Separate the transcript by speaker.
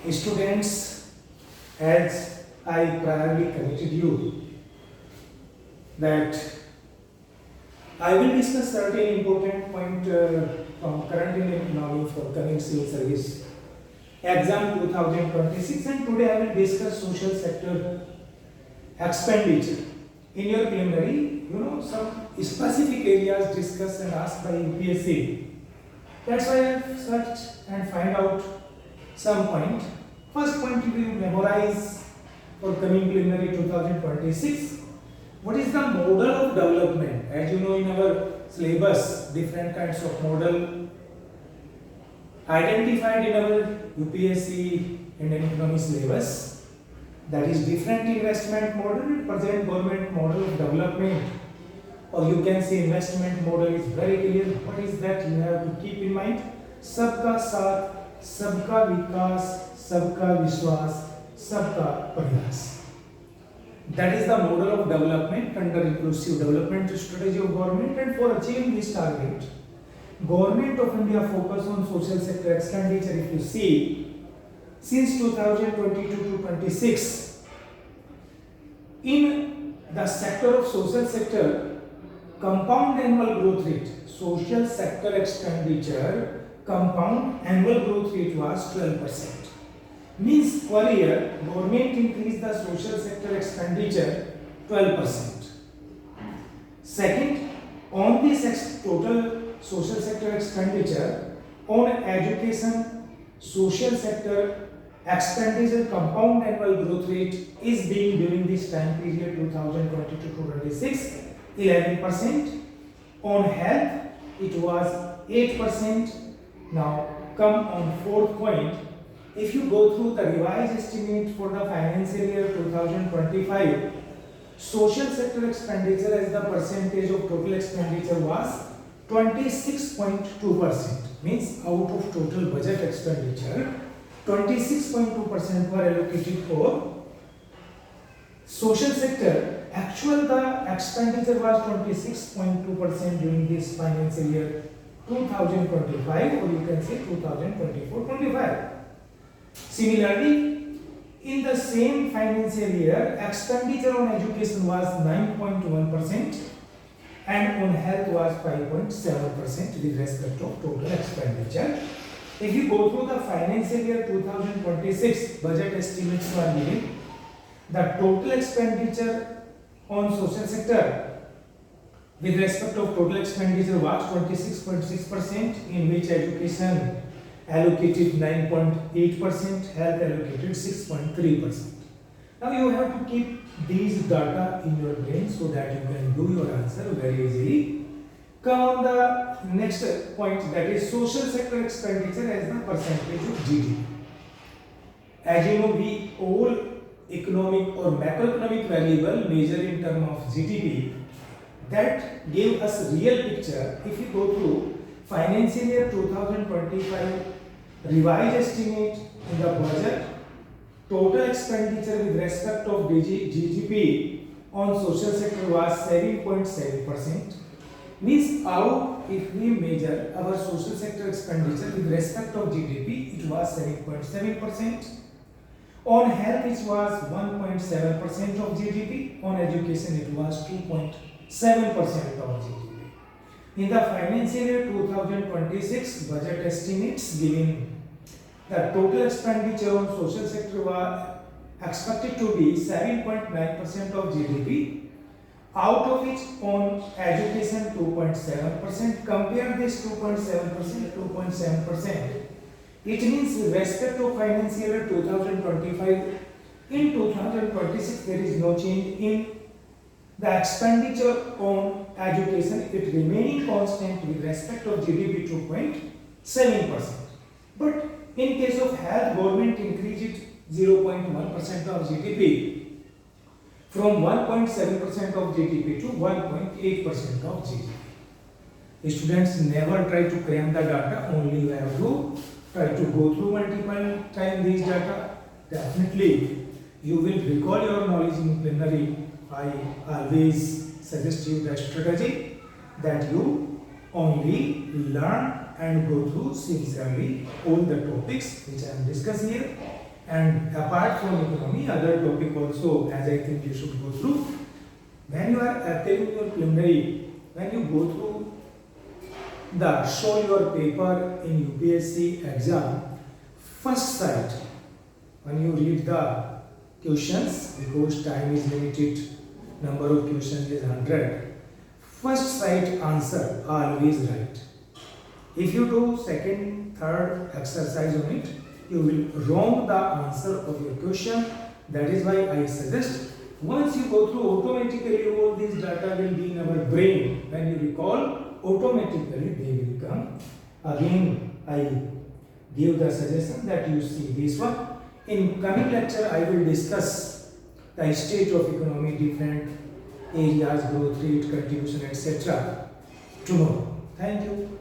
Speaker 1: Students, as I priorly committed you that I will discuss certain important point from current Indian economy for coming civil service exam 2026, and today I will discuss social sector expenditure. In your preliminary, some specific areas discussed and asked by UPSC. That's why I have searched and find out some point. First point you will memorize for coming preliminary 2026. What is the model of development? As you know, in our syllabus, different kinds of model identified in our UPSC Indian economy syllabus. That is different investment model, present government model of development, or you can say investment model is very clear. What is that? You have to keep in mind. Sabka saath, sabka vikas, sabka vishwas, sabka prayas. That is the model of development under inclusive development strategy of government, and for achieving this target, Government of India focus on social sector expenditure. If you see, since 2022 to 26, in the sector of social sector, compound annual growth rate, social sector expenditure, compound annual growth rate was 12%. Means per year, government increased the social sector expenditure 12%. Second, on this total social sector expenditure, on education, social sector expenditure compound annual growth rate is being during this time period 2022 to 26 11%. On health it was 8%. Now come on fourth point. If you go through the revised estimate for the financial year 2025, social sector expenditure as the percentage of total expenditure was 26.2%. Means out of total budget expenditure, 26.2% were allocated for social sector. Actual the expenditure was 26.2% during this financial year 2025, or you can say 2024-25. Similarly, in the same financial year, expenditure on education was 9.1% and on health was 5.7% with respect to total expenditure. If you go through the financial year 2026, budget estimates were given. The total expenditure on social sector with respect of total expenditure was 26.6%, in which education allocated 9.8%, health allocated 6.3%. Now you have to keep these data in your brain so that you can do your answer very easily. Come on the next point, that is social sector expenditure as the percentage of GDP. As you know, we all economic or macroeconomic variable measure in terms of GDP that gave us real picture. If you go through financial year 2025 revised estimate in the budget, total expenditure with respect of GDP on social sector was 7.7%. Means how if we measure our social sector expenditure with respect of GDP, it was 7.7%. On health it was 1.7% of GDP. On education it was 2.7% of GDP. In the financial year 2026 budget estimates giving the total expenditure on social sector was expected to be 7.9% of GDP. Out of which on education 2.7%. Compare this 2.7%, 2.7%. It means with respect to financial year 2025, in 2026 there is no change in the expenditure on education. It remaining constant with respect of GDP 2.7%. But in case of health, government increased it 0.1% of GDP. From 1.7% of GDP to 1.8% of GDP. Students, never try to cram the data, only you have to try to go through multiple times these data. Definitely, you will recall your knowledge in plenary. I always suggest you the strategy that you only learn and go through seriously all the topics which I am discussing here. And apart from economy, other topic also, as I think you should go through. When you are taking your preliminary, when you go through the show your paper in UPSC exam, first sight, when you read the questions, because time is limited, number of questions is 100, first sight answer always right. If you do second, third exercise on it, you will wrong the answer of your question. That is why I suggest once you go through, automatically all these data will be in our brain. When you recall, automatically they will come. Again, I give the suggestion that you see this one. In coming lecture, I will discuss the state of economy, different areas, growth rate, contribution, etc. tomorrow. Thank you.